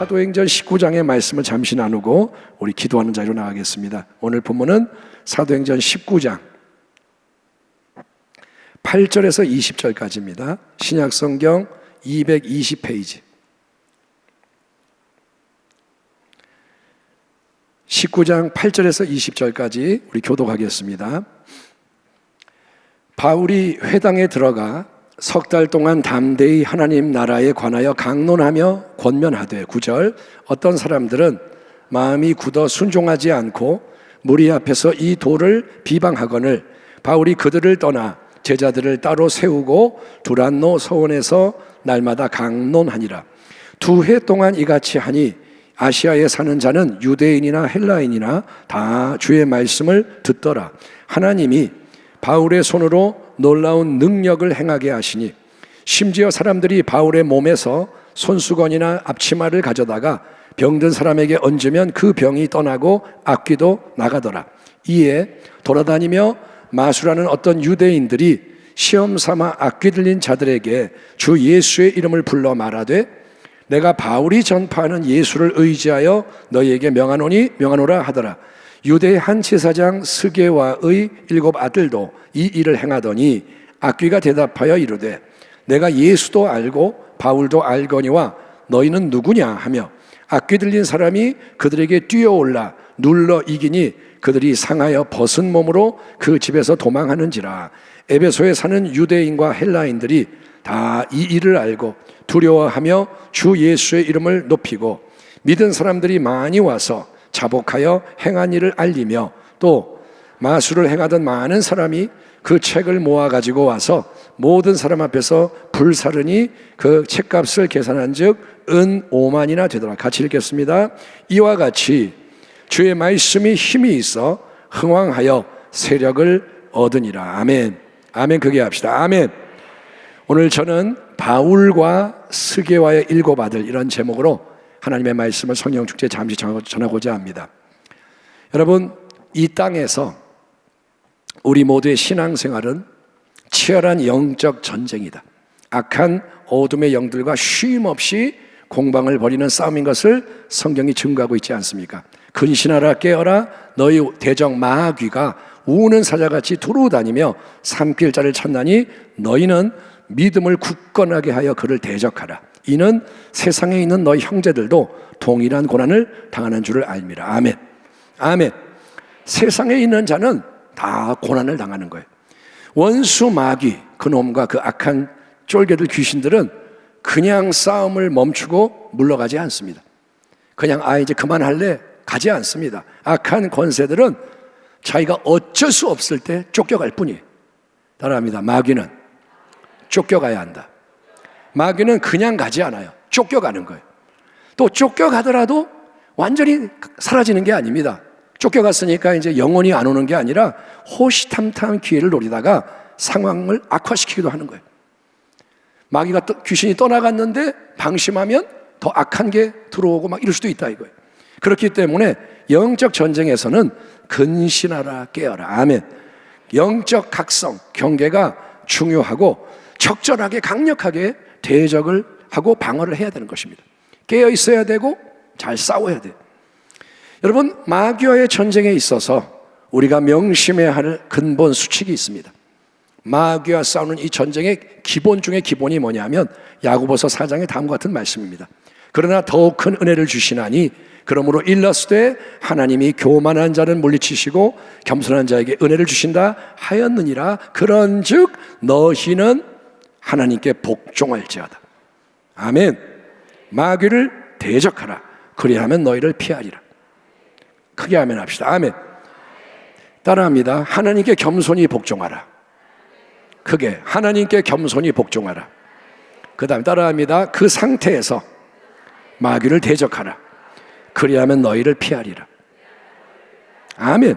사도행전 19장의 말씀을 잠시 나누고 우리 기도하는 자리로 나가겠습니다. 오늘 본문은 사도행전 19장 8절에서 20절까지입니다. 신약성경 220페이지 19장 8절에서 20절까지 우리 교독하겠습니다. 바울이 회당에 들어가 석 달 동안 담대히 하나님 나라에 관하여 강론하며 권면하되 9절 어떤 사람들은 마음이 굳어 순종하지 않고 무리 앞에서 이 도를 비방하거늘 바울이 그들을 떠나 제자들을 따로 세우고 두란노 서원에서 날마다 강론하니라. 2해 동안 이같이 하니 아시아에 사는 자는 유대인이나 헬라인이나 다 주의 말씀을 듣더라. 하나님이 바울의 손으로 놀라운 능력을 행하게 하시니 심지어 사람들이 바울의 몸에서 손수건이나 앞치마를 가져다가 병든 사람에게 얹으면 그 병이 떠나고 악귀도 나가더라. 이에 돌아다니며 마술하는 어떤 유대인들이 시험 삼아 악귀 들린 자들에게 주 예수의 이름을 불러 말하되 내가 바울이 전파하는 예수를 의지하여 너희에게 명하노라 하더라. 유대의 한 제사장 스게와의 7 아들도 이 일을 행하더니 악귀가 대답하여 이르되 내가 예수도 알고 바울도 알거니와 너희는 누구냐 하며 악귀 들린 사람이 그들에게 뛰어올라 눌러 이기니 그들이 상하여 벗은 몸으로 그 집에서 도망하는지라. 에베소에 사는 유대인과 헬라인들이 다 이 일을 알고 두려워하며 주 예수의 이름을 높이고 믿은 사람들이 많이 와서 자복하여 행한 일을 알리며 또 마술을 행하던 많은 사람이 그 책을 모아 가지고 와서 모든 사람 앞에서 불사르니 그 책값을 계산한 즉 은 5만이나 되더라. 같이 읽겠습니다. 이와 같이 주의 말씀이 힘이 있어 흥왕하여 세력을 얻으니라. 아멘. 아멘. 그게 합시다. 아멘. 오늘 저는 바울과 스게와의 7 아들 이런 제목으로 하나님의 말씀을 성령 축제에 잠시 전하고자 합니다. 여러분, 이 땅에서 우리 모두의 신앙생활은 치열한 영적 전쟁이다. 악한 어둠의 영들과 쉼없이 공방을 벌이는 싸움인 것을 성경이 증거하고 있지 않습니까? 근신하라 깨어라 너희 대적 마귀가 우는 사자같이 두루다니며 삼킬 자를 찾나니 너희는 믿음을 굳건하게 하여 그를 대적하라. 이는 세상에 있는 너희 형제들도 동일한 고난을 당하는 줄을 알미라. 아멘. 아멘. 세상에 있는 자는 다 고난을 당하는 거예요. 원수 마귀 그놈과 그 악한 쫄개들 귀신들은 그냥 싸움을 멈추고 물러가지 않습니다. 그냥 이제 그만할래 가지 않습니다. 악한 권세들은 자기가 어쩔 수 없을 때 쫓겨갈 뿐이에요. 따라합니다. 마귀는 쫓겨가야 한다. 마귀는 그냥 가지 않아요. 쫓겨가는 거예요. 또 쫓겨가더라도 완전히 사라지는 게 아닙니다. 쫓겨갔으니까 이제 영원히 안 오는 게 아니라 호시탐탐 기회를 노리다가 상황을 악화시키기도 하는 거예요. 마귀가 귀신이 떠나갔는데 방심하면 더 악한 게 들어오고 막 이럴 수도 있다 이거예요. 그렇기 때문에 영적 전쟁에서는 근신하라 깨어라. 아멘. 영적 각성, 경계가 중요하고 적절하게 강력하게 대적을 하고 방어를 해야 되는 것입니다. 깨어 있어야 되고 잘 싸워야 돼요. 여러분, 마귀와의 전쟁에 있어서 우리가 명심해야 할 근본 수칙이 있습니다. 마귀와 싸우는 이 전쟁의 기본 중에 기본이 뭐냐면 야고보서 4장의 다음과 같은 말씀입니다. 그러나 더욱 큰 은혜를 주시나니 그러므로 일렀으되 하나님이 교만한 자는 물리치시고 겸손한 자에게 은혜를 주신다 하였느니라. 그런즉 너희는 하나님께 복종할지어다. 아멘. 마귀를 대적하라. 그리하면 너희를 피하리라. 크게 아멘 합시다. 아멘. 따라합니다. 하나님께 겸손히 복종하라. 크게 하나님께 겸손히 복종하라. 그 다음에 따라합니다. 그 상태에서 마귀를 대적하라. 그리하면 너희를 피하리라. 아멘.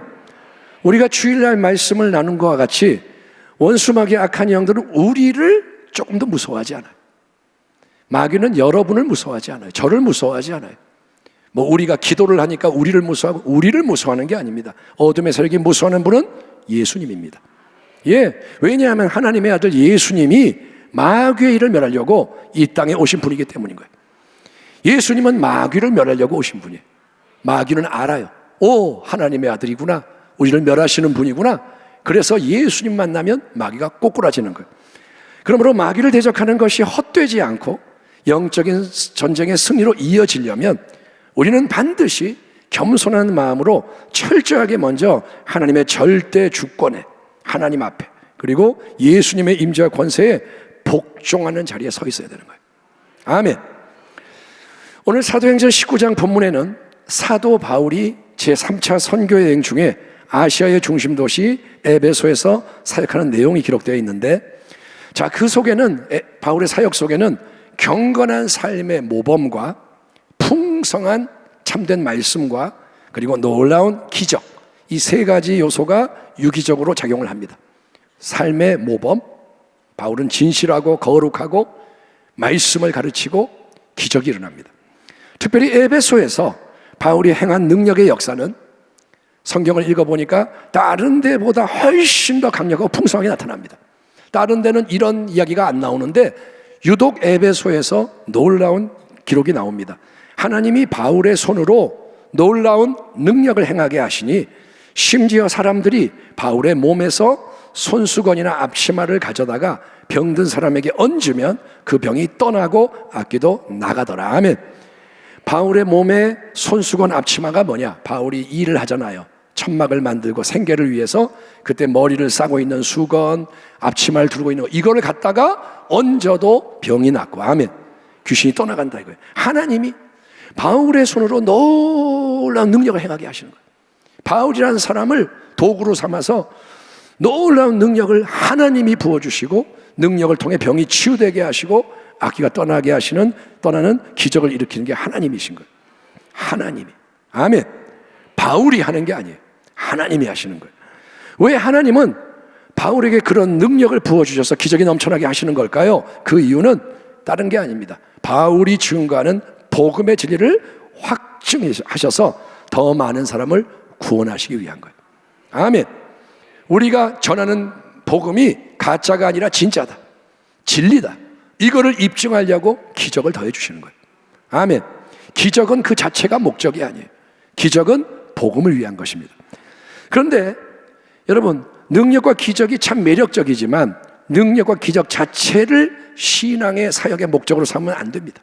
우리가 주일날 말씀을 나눈 것과 같이 원수마귀의 악한 영들은 우리를 조금 더 무서워하지 않아요. 마귀는 여러분을 무서워하지 않아요. 저를 무서워하지 않아요. 뭐 우리가 기도를 하니까 우리를 무서워하고 우리를 무서워하는 게 아닙니다. 어둠의 세력이 무서워하는 분은 예수님입니다. 예, 왜냐하면 하나님의 아들 예수님이 마귀의 일을 멸하려고 이 땅에 오신 분이기 때문인 거예요. 예수님은 마귀를 멸하려고 오신 분이에요. 마귀는 알아요. 오, 하나님의 아들이구나, 우리를 멸하시는 분이구나. 그래서 예수님 만나면 마귀가 꼬꾸라지는 거예요. 그러므로 마귀를 대적하는 것이 헛되지 않고 영적인 전쟁의 승리로 이어지려면 우리는 반드시 겸손한 마음으로 철저하게 먼저 하나님의 절대 주권에, 하나님 앞에, 그리고 예수님의 임재와 권세에 복종하는 자리에 서 있어야 되는 거예요. 아멘. 오늘 사도행전 19장 본문에는 사도 바울이 제3차 선교 여행 중에 아시아의 중심 도시 에베소에서 사역하는 내용이 기록되어 있는데, 자, 그 속에는, 바울의 사역 속에는 경건한 삶의 모범과 풍성한 참된 말씀과 그리고 놀라운 기적, 이 세 가지 요소가 유기적으로 작용을 합니다. 삶의 모범, 바울은 진실하고 거룩하고 말씀을 가르치고 기적이 일어납니다. 특별히 에베소에서 바울이 행한 능력의 역사는 성경을 읽어보니까 다른 데보다 훨씬 더 강력하고 풍성하게 나타납니다. 다른 데는 이런 이야기가 안 나오는데 유독 에베소에서 놀라운 기록이 나옵니다. 하나님이 바울의 손으로 놀라운 능력을 행하게 하시니 심지어 사람들이 바울의 몸에서 손수건이나 앞치마를 가져다가 병든 사람에게 얹으면 그 병이 떠나고 악귀도 나가더라. 아멘. 바울의 몸에 손수건 앞치마가 뭐냐? 바울이 일을 하잖아요. 천막을 만들고 생계를 위해서 그때 머리를 싸고 있는 수건, 앞치마를 두르고 있는 거, 이거를 갖다가 얹어도 병이 낫고, 아멘, 귀신이 떠나간다 이거예요. 하나님이 바울의 손으로 놀라운 능력을 행하게 하시는 거예요. 바울이라는 사람을 도구로 삼아서 놀라운 능력을 하나님이 부어주시고 능력을 통해 병이 치유되게 하시고 악기가 떠나는 기적을 일으키는 게 하나님이신 거예요. 하나님이. 아멘. 바울이 하는 게 아니에요. 하나님이 하시는 거예요. 왜 하나님은 바울에게 그런 능력을 부어주셔서 기적이 넘쳐나게 하시는 걸까요? 그 이유는 다른 게 아닙니다. 바울이 증거하는 복음의 진리를 확증하셔서 더 많은 사람을 구원하시기 위한 거예요. 아멘. 우리가 전하는 복음이 가짜가 아니라 진짜다, 진리다, 이거를 입증하려고 기적을 더해 주시는 거예요. 아멘. 기적은 그 자체가 목적이 아니에요. 기적은 복음을 위한 것입니다. 그런데 여러분, 능력과 기적이 참 매력적이지만 능력과 기적 자체를 신앙의 사역의 목적으로 삼으면 안 됩니다.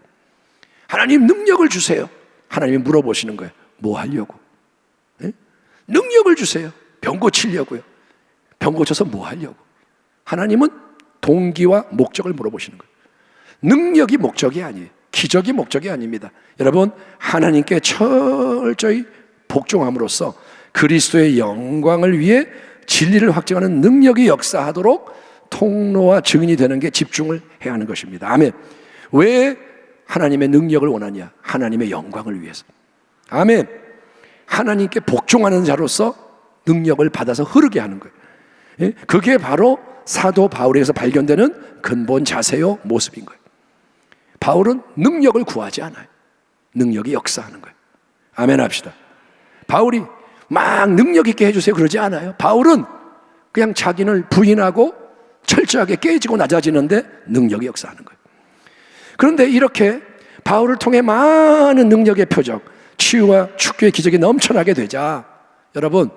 하나님 능력을 주세요. 하나님이 물어보시는 거예요. 뭐 하려고? 네? 능력을 주세요. 병 고치려고요. 병 고쳐서 뭐 하려고? 하나님은 동기와 목적을 물어보시는 거예요. 능력이 목적이 아니에요. 기적이 목적이 아닙니다. 여러분, 하나님께 철저히 복종함으로써 그리스도의 영광을 위해 진리를 확증하는 능력이 역사하도록 통로와 증인이 되는 게 집중을 해야 하는 것입니다. 아멘. 왜 하나님의 능력을 원하냐? 하나님의 영광을 위해서. 아멘. 하나님께 복종하는 자로서 능력을 받아서 흐르게 하는 거예요. 그게 바로 사도 바울에서 발견되는 근본 자세요, 모습인 거예요. 바울은 능력을 구하지 않아요. 능력이 역사하는 거예요. 아멘 합시다. 바울이 막 능력 있게 해주세요 그러지 않아요. 바울은 그냥 자기를 부인하고 철저하게 깨지고 낮아지는데 능력이 역사하는 거예요. 그런데 이렇게 바울을 통해 많은 능력의 표적, 치유와 축구의 기적이 넘쳐나게 되자, 여러분,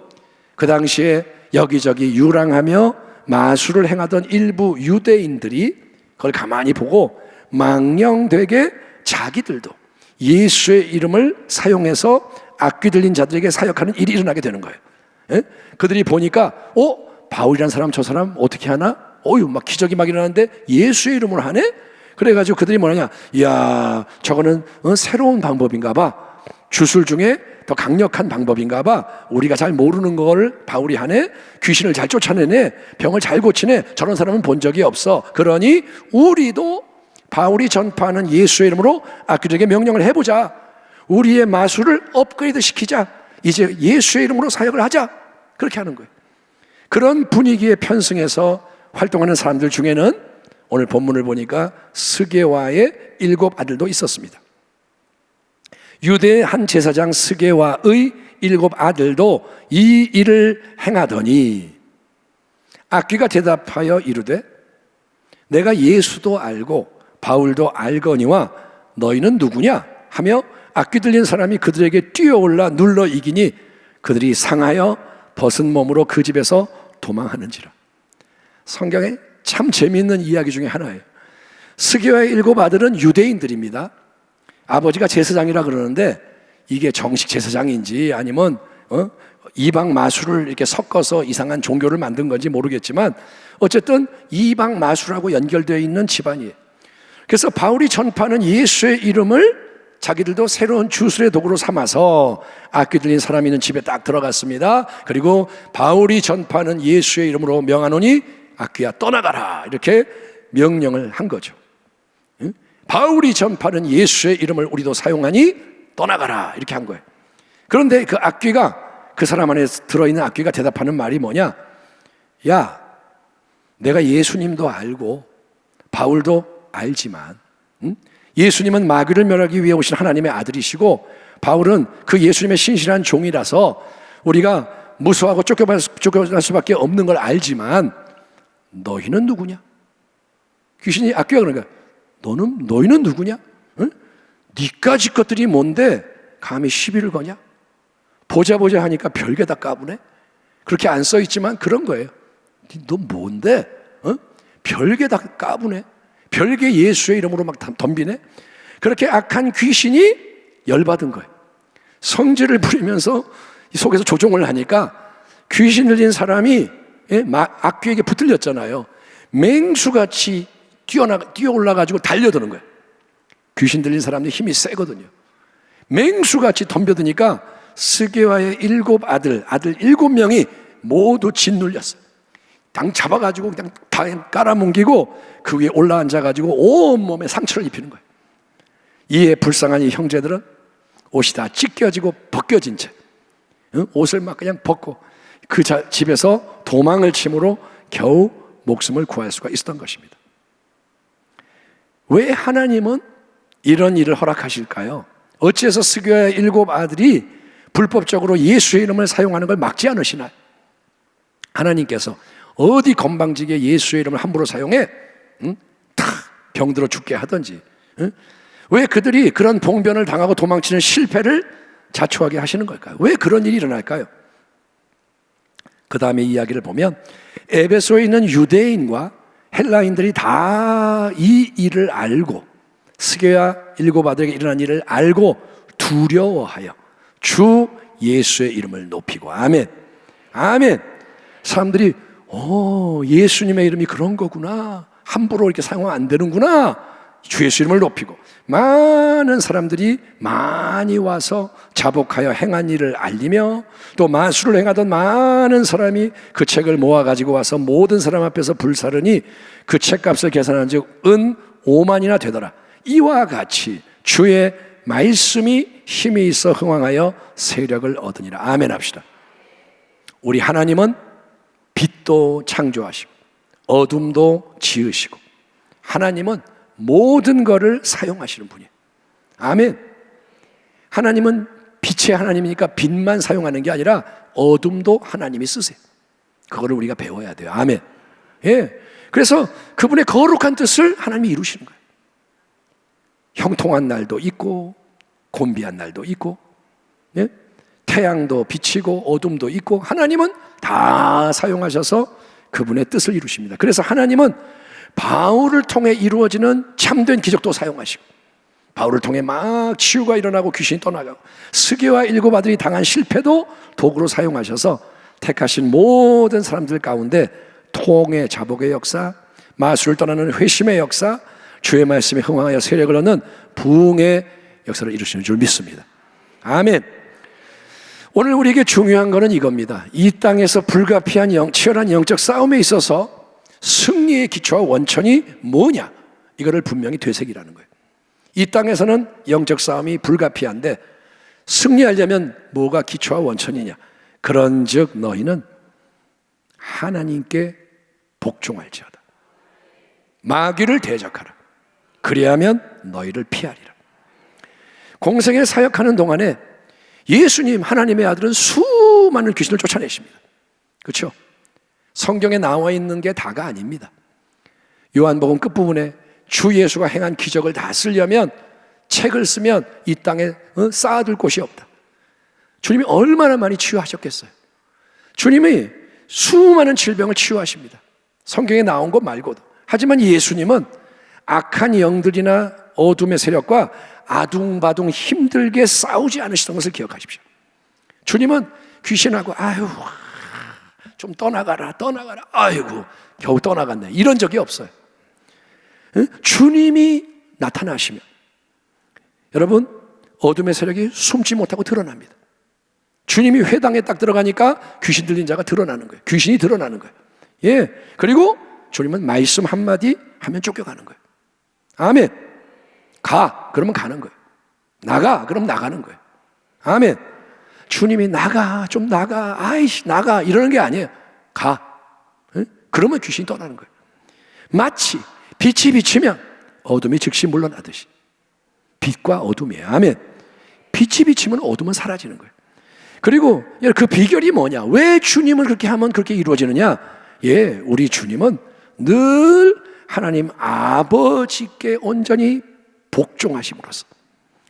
그 당시에 여기저기 유랑하며 마술을 행하던 일부 유대인들이 그걸 가만히 보고 망령되게 자기들도 예수의 이름을 사용해서 악귀 들린 자들에게 사역하는 일이 일어나게 되는 거예요. 예? 그들이 보니까 바울이라는 사람, 저 사람 어떻게 하나? 막 기적이 막 일어나는데 예수의 이름으로 하네? 그래가지고 그들이 뭐냐, 이야, 저거는 새로운 방법인가 봐, 주술 중에 더 강력한 방법인가 봐, 우리가 잘 모르는 걸 바울이 하네, 귀신을 잘 쫓아내네, 병을 잘 고치네, 저런 사람은 본 적이 없어. 그러니 우리도 바울이 전파하는 예수의 이름으로 악귀들에게 명령을 해보자. 우리의 마술을 업그레이드 시키자. 이제 예수의 이름으로 사역을 하자. 그렇게 하는 거예요. 그런 분위기에 편승해서 활동하는 사람들 중에는 오늘 본문을 보니까 스게와의 7 아들도 있었습니다. 유대의 한 제사장 스게와의 7 아들도 이 일을 행하더니 악귀가 대답하여 이르되 내가 예수도 알고 바울도 알거니와 너희는 누구냐 하며 악귀 들린 사람이 그들에게 뛰어올라 눌러 이기니 그들이 상하여 벗은 몸으로 그 집에서 도망하는지라. 성경에 참 재미있는 이야기 중에 하나예요. 스게와의 7 아들은 유대인들입니다. 아버지가 제사장이라 그러는데 이게 정식 제사장인지 아니면 이방 마술을 이렇게 섞어서 이상한 종교를 만든 건지 모르겠지만 어쨌든 이방 마술하고 연결되어 있는 집안이에요. 그래서 바울이 전파하는 예수의 이름을 자기들도 새로운 주술의 도구로 삼아서 악귀 들린 사람이 있는 집에 딱 들어갔습니다. 그리고 바울이 전파하는 예수의 이름으로 명하노니 악귀야 떠나가라, 이렇게 명령을 한 거죠. 바울이 전파하는 예수의 이름을 우리도 사용하니 떠나가라, 이렇게 한 거예요. 그런데 그 악귀가, 그 사람 안에 들어있는 악귀가 대답하는 말이 뭐냐? 야, 내가 예수님도 알고 바울도 알지만 예수님은 마귀를 멸하기 위해 오신 하나님의 아들이시고 바울은 그 예수님의 신실한 종이라서 우리가 무수하고 쫓겨날 수밖에 없는 걸 알지만 너희는 누구냐? 귀신이 악귀가 그러는 거야. 너희는 누구냐? 응? 니까지 것들이 뭔데 감히 시비를 거냐? 보자 하니까 별게 다 까부네. 그렇게 안 써있지만 그런 거예요. 너 뭔데? 별게 다 까부네. 별게 예수의 이름으로 막 덤비네. 그렇게 악한 귀신이 열받은 거예요. 성질을 부리면서 속에서 조종을 하니까 귀신 들린 사람이 악귀에게 붙들렸잖아요. 맹수같이 뛰어올라가지고 달려드는 거예요. 귀신 들린 사람들이 힘이 세거든요. 맹수같이 덤벼드니까 스게와의 7 아들 7명이 모두 짓눌렸어요. 당 잡아가지고 그냥 다 깔아뭉개고 그 위에 올라앉아가지고 온몸에 상처를 입히는 거예요. 이에 불쌍한 이 형제들은 옷이 다 찢겨지고 벗겨진 채 옷을 막 그냥 벗고 그 집에서 도망을 침으로 겨우 목숨을 구할 수가 있었던 것입니다. 왜 하나님은 이런 일을 허락하실까요? 어찌해서 스게와의 7 아들이 불법적으로 예수의 이름을 사용하는 걸 막지 않으시나요? 하나님께서 어디 건방지게 예수의 이름을 함부로 사용해? 다 병들어 죽게 하든지. 왜 그들이 그런 봉변을 당하고 도망치는 실패를 자초하게 하시는 걸까요? 왜 그런 일이 일어날까요? 그 다음에 이야기를 보면 에베소에 있는 유대인과 헬라인들이 다 이 일을 알고 스게와 7 아들에게 일어난 일을 알고 두려워하여 주 예수의 이름을 높이고 아멘. 사람들이 예수님의 이름이 그런 거구나, 함부로 이렇게 사용하면 안 되는구나, 주 예수 이름을 높이고 많은 사람들이 많이 와서 자복하여 행한 일을 알리며 또 마술을 행하던 많은 사람이 그 책을 모아가지고 와서 모든 사람 앞에서 불사르니 그 책값을 계산한 즉 은 5만이나 되더라. 이와 같이 주의 말씀이 힘이 있어 흥왕하여 세력을 얻으니라. 아멘 합시다. 우리 하나님은 빛도 창조하시고 어둠도 지으시고 하나님은 모든 것을 사용하시는 분이에요. 아멘. 하나님은 빛의 하나님이니까 빛만 사용하는 게 아니라 어둠도 하나님이 쓰세요. 그거를 우리가 배워야 돼요. 아멘. 예. 그래서 그분의 거룩한 뜻을 하나님이 이루시는 거예요. 형통한 날도 있고 곤비한 날도 있고, 예? 태양도 비치고 어둠도 있고 하나님은 다 사용하셔서 그분의 뜻을 이루십니다. 그래서 하나님은 바울을 통해 이루어지는 참된 기적도 사용하시고 바울을 통해 막 치유가 일어나고 귀신이 떠나가고 스게와 7 아들이 당한 실패도 도구로 사용하셔서 택하신 모든 사람들 가운데 통의 자복의 역사, 마술을 떠나는 회심의 역사, 주의 말씀에 흥황하여 세력을 얻는 부흥의 역사를 이루시는 줄 믿습니다. 아멘. 오늘 우리에게 중요한 것은 이겁니다. 이 땅에서 불가피한 치열한 영적 싸움에 있어서 승리의 기초와 원천이 뭐냐? 이거를 분명히 되새기라는 거예요. 이 땅에서는 영적 싸움이 불가피한데 승리하려면 뭐가 기초와 원천이냐? 그런즉 너희는 하나님께 복종할지어다. 마귀를 대적하라. 그리하면 너희를 피하리라. 공생에 사역하는 동안에 예수님 하나님의 아들은 수많은 귀신을 쫓아내십니다. 그렇죠? 성경에 나와 있는 게 다가 아닙니다. 요한복음 끝부분에 주 예수가 행한 기적을 다 쓰려면 책을 쓰면 이 땅에 쌓아둘 곳이 없다. 주님이 얼마나 많이 치유하셨겠어요. 주님이 수많은 질병을 치유하십니다. 성경에 나온 것 말고도. 하지만 예수님은 악한 영들이나 어둠의 세력과 아둥바둥 힘들게 싸우지 않으시던 것을 기억하십시오. 주님은 귀신하고 아유 좀 떠나가라 아이고 겨우 떠나갔네 이런 적이 없어요. 주님이 나타나시면 여러분 어둠의 세력이 숨지 못하고 드러납니다. 주님이 회당에 딱 들어가니까 귀신 들린 자가 드러나는 거예요. 귀신이 드러나는 거예요. 예. 그리고 주님은 말씀 한마디 하면 쫓겨가는 거예요. 아멘. 가 그러면 가는 거예요. 나가 그럼 나가는 거예요. 아멘. 주님이 나가 좀 나가 아이씨 나가 이러는 게 아니에요. 가 그러면 귀신이 떠나는 거예요. 마치 빛이 비치면 어둠이 즉시 물러나듯이 빛과 어둠이에요. 아멘. 빛이 비치면 어둠은 사라지는 거예요. 그리고 그 비결이 뭐냐? 왜 주님을 그렇게 하면 그렇게 이루어지느냐? 예, 우리 주님은 늘 하나님 아버지께 온전히 복종하심으로써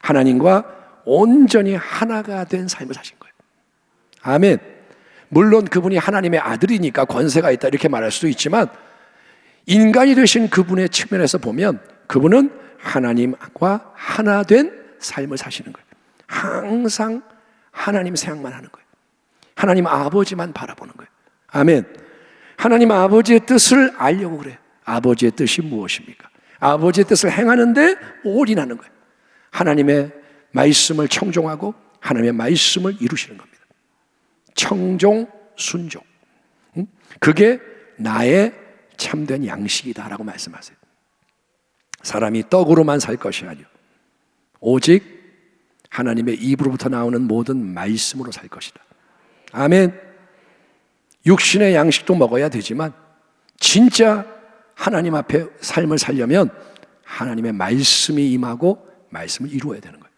하나님과 온전히 하나가 된 삶을 사신 거예요. 아멘. 물론 그분이 하나님의 아들이니까 권세가 있다 이렇게 말할 수도 있지만 인간이 되신 그분의 측면에서 보면 그분은 하나님과 하나 된 삶을 사시는 거예요. 항상 하나님 생각만 하는 거예요. 하나님 아버지만 바라보는 거예요. 아멘. 하나님 아버지의 뜻을 알려고 그래요. 아버지의 뜻이 무엇입니까? 아버지의 뜻을 행하는데 올인하는 거예요. 하나님의 말씀을 청종하고 하나님의 말씀을 이루시는 겁니다. 청종, 순종. 그게 나의 참된 양식이다라고 말씀하세요. 사람이 떡으로만 살 것이 아니요 오직 하나님의 입으로부터 나오는 모든 말씀으로 살 것이다. 아멘. 육신의 양식도 먹어야 되지만 진짜 하나님 앞에 삶을 살려면 하나님의 말씀이 임하고 말씀을 이루어야 되는 거예요.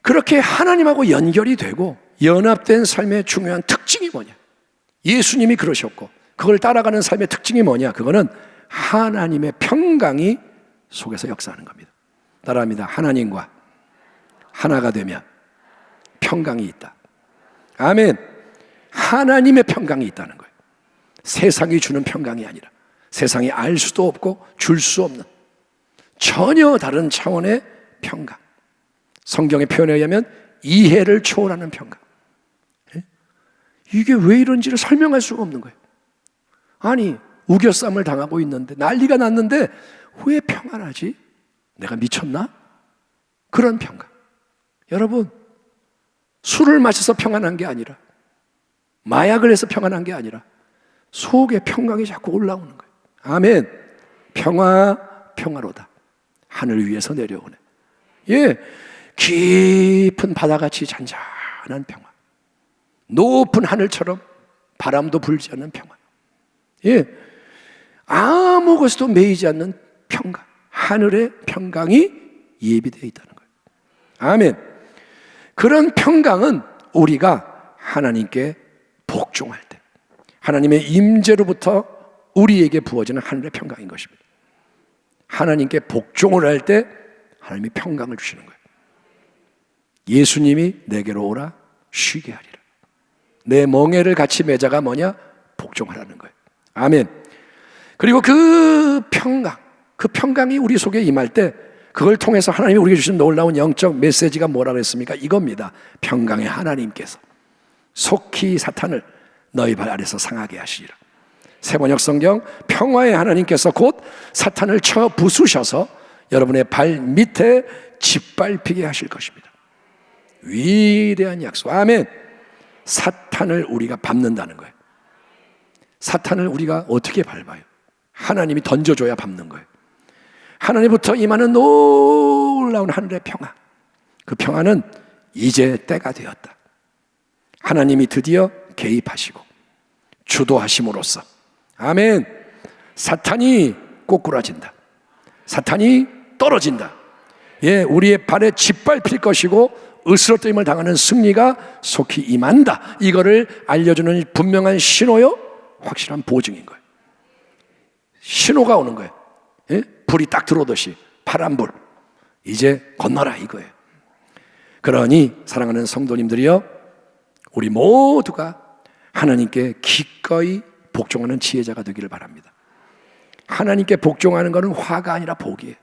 그렇게 하나님하고 연결이 되고 연합된 삶의 중요한 특징이 뭐냐? 예수님이 그러셨고 그걸 따라가는 삶의 특징이 뭐냐? 그거는 하나님의 평강이 속에서 역사하는 겁니다. 따라합니다. 하나님과 하나가 되면 평강이 있다. 아멘. 하나님의 평강이 있다는 거예요. 세상이 주는 평강이 아니라 세상이 알 수도 없고 줄 수 없는 전혀 다른 차원의 평강. 성경의 표현에 의하면 이해를 초월하는 평강. 이게 왜 이런지를 설명할 수가 없는 거예요. 아니 우겨쌈을 당하고 있는데 난리가 났는데 왜 평안하지? 내가 미쳤나? 그런 평강. 여러분 술을 마셔서 평안한 게 아니라 마약을 해서 평안한 게 아니라 속에 평강이 자꾸 올라오는 거예요. 아멘. 평화 평화로다. 하늘 위에서 내려오네. 예, 깊은 바다같이 잔잔한 평화. 높은 하늘처럼 바람도 불지 않는 평화. 예, 아무 것에도 매이지 않는 평강. 하늘의 평강이 예비되어 있다는 거예요. 아멘. 그런 평강은 우리가 하나님께 복종할 때 하나님의 임재로부터 우리에게 부어지는 하늘의 평강인 것입니다. 하나님께 복종을 할 때 하나님이 평강을 주시는 거예요. 예수님이 내게로 오라 쉬게 하리라. 내 멍에를 같이 매자가 뭐냐? 복종하라는 거예요. 아멘. 그리고 그 평강이 우리 속에 임할 때 그걸 통해서 하나님이 우리에게 주신 놀라운 영적 메시지가 뭐라고 했습니까? 이겁니다. 평강의 하나님께서 속히 사탄을 너희 발 아래서 상하게 하시리라. 세번역 성경 평화의 하나님께서 곧 사탄을 쳐 부수셔서 여러분의 발 밑에 짓밟히게 하실 것입니다. 위대한 약속. 아멘. 사탄을 우리가 밟는다는 거예요. 사탄을 우리가 어떻게 밟아요? 하나님이 던져줘야 밟는 거예요. 하나님부터 임하는 놀라운 하늘의 평화. 그 평화는 이제 때가 되었다. 하나님이 드디어 개입하시고 주도하심으로써 아멘. 사탄이 꼬꾸라진다. 사탄이 떨어진다. 예, 우리의 발에 짓밟힐 것이고 으스러뜨림을 당하는 승리가 속히 임한다. 이거를 알려주는 분명한 신호요, 확실한 보증인 거예요. 신호가 오는 거예요. 예? 불이 딱 들어오듯이 파란불. 이제 건너라 이거예요. 그러니 사랑하는 성도님들이여, 우리 모두가 하나님께 기꺼이 복종하는 지혜자가 되기를 바랍니다. 하나님께 복종하는 것은 화가 아니라 복이에요.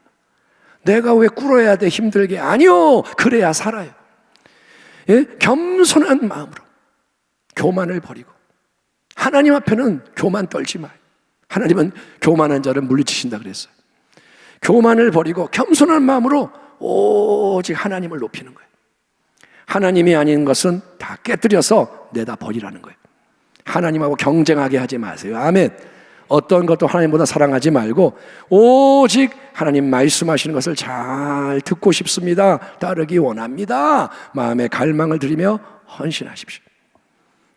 내가 왜 꿇어야 돼 힘들게? 아니요, 그래야 살아요. 예? 겸손한 마음으로 교만을 버리고, 하나님 앞에는 교만 떨지 마요. 하나님은 교만한 자를 물리치신다 그랬어요. 교만을 버리고 겸손한 마음으로 오직 하나님을 높이는 거예요. 하나님이 아닌 것은 다 깨뜨려서 내다 버리라는 거예요. 하나님하고 경쟁하게 하지 마세요. 아멘. 어떤 것도 하나님보다 사랑하지 말고 오직 하나님 말씀하시는 것을 잘 듣고 싶습니다, 따르기 원합니다, 마음의 갈망을 드리며 헌신하십시오.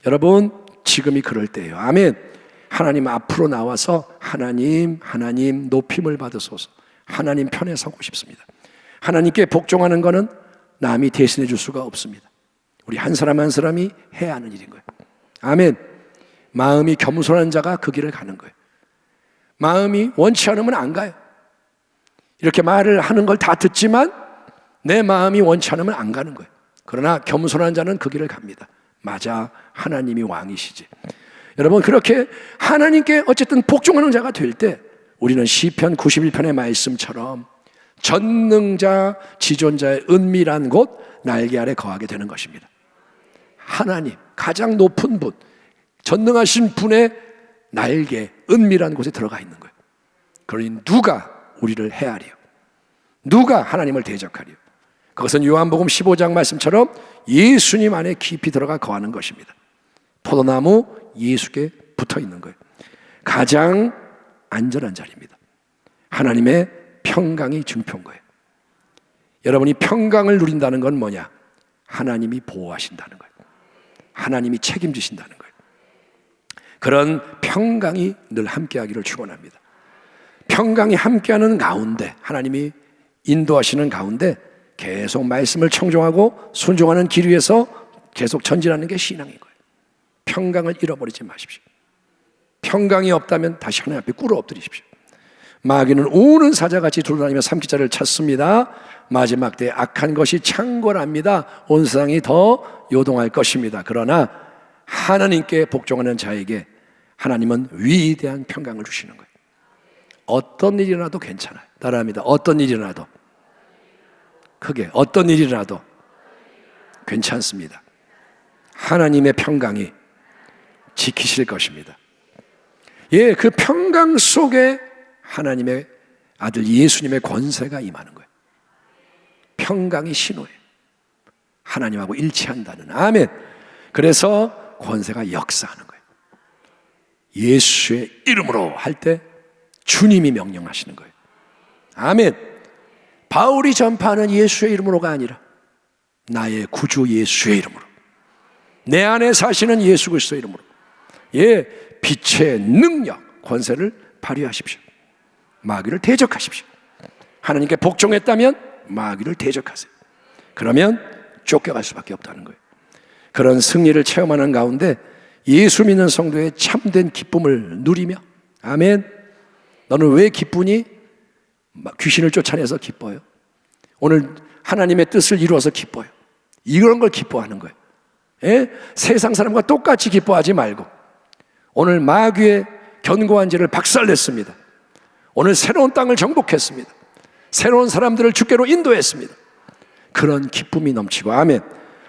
여러분, 지금이 그럴 때예요. 아멘. 하나님 앞으로 나와서 하나님 높임을 받으소서, 하나님 편에 서고 싶습니다. 하나님께 복종하는 것은 남이 대신해 줄 수가 없습니다. 우리 한 사람 한 사람이 해야 하는 일인 거예요. 아멘. 마음이 겸손한 자가 그 길을 가는 거예요. 마음이 원치 않으면 안 가요. 이렇게 말을 하는 걸 다 듣지만 내 마음이 원치 않으면 안 가는 거예요. 그러나 겸손한 자는 그 길을 갑니다. 맞아, 하나님이 왕이시지. 여러분, 그렇게 하나님께 어쨌든 복종하는 자가 될 때 우리는 시편 91편의 말씀처럼 전능자 지존자의 은밀한 곳 날개 아래 거하게 되는 것입니다. 하나님, 가장 높은 분, 전능하신 분의 날개, 은밀한 곳에 들어가 있는 거예요. 그러니 누가 우리를 해하리요? 누가 하나님을 대적하리요? 그것은 요한복음 15장 말씀처럼 예수님 안에 깊이 들어가 거하는 것입니다. 포도나무 예수께 붙어 있는 거예요. 가장 안전한 자리입니다. 하나님의 평강이 증표인 거예요. 여러분이 평강을 누린다는 건 뭐냐? 하나님이 보호하신다는 거예요. 하나님이 책임지신다는 거예요. 그런 평강이 늘 함께하기를 축원합니다. 평강이 함께하는 가운데, 하나님이 인도하시는 가운데 계속 말씀을 청종하고 순종하는 길 위에서 계속 전진하는 게 신앙인 거예요. 평강을 잃어버리지 마십시오. 평강이 없다면 다시 하나님 앞에 꿇어 엎드리십시오. 마귀는 우는 사자같이 돌아다니며 삼키자를 찾습니다. 마지막 때에 악한 것이 창궐합니다. 온 세상이 더 요동할 것입니다. 그러나 하나님께 복종하는 자에게 하나님은 위대한 평강을 주시는 거예요. 어떤 일이 일어나도 괜찮아요. 따라합니다. 어떤 일이 일어나도, 크게 어떤 일이 일어나도 괜찮습니다. 하나님의 평강이 지키실 것입니다. 예, 그 평강 속에 하나님의 아들 예수님의 권세가 임하는 거예요. 평강이 신호예요. 하나님하고 일치한다는. 아멘. 그래서 권세가 역사하는 거예요. 예수의 이름으로 할 때 주님이 명령하시는 거예요. 아멘. 바울이 전파하는 예수의 이름으로가 아니라 나의 구주 예수의 이름으로, 내 안에 사시는 예수 그리스도의 이름으로, 예, 빛의 능력, 권세를 발휘하십시오. 마귀를 대적하십시오. 하나님께 복종했다면 마귀를 대적하세요. 그러면 쫓겨갈 수밖에 없다는 거예요. 그런 승리를 체험하는 가운데 예수 믿는 성도의 참된 기쁨을 누리며, 아멘. 너는 왜 기쁘니? 귀신을 쫓아내서 기뻐요. 오늘 하나님의 뜻을 이루어서 기뻐요. 이런 걸 기뻐하는 거예요. 예? 세상 사람과 똑같이 기뻐하지 말고 오늘 마귀의 견고한 죄를 박살냈습니다. 오늘 새로운 땅을 정복했습니다. 새로운 사람들을 주께로 인도했습니다. 그런 기쁨이 넘치고, 아멘.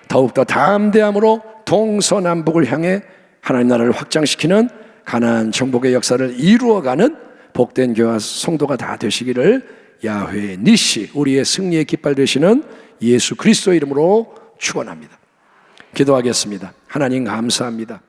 더욱더 담대함으로 동서남북을 향해 하나님 나라를 확장시키는 가나안 정복의 역사를 이루어가는 복된 교회 성도가 다 되시기를 야훼 니시, 우리의 승리의 깃발 되시는 예수 그리스도의 이름으로 축원합니다. 기도하겠습니다. 하나님 감사합니다.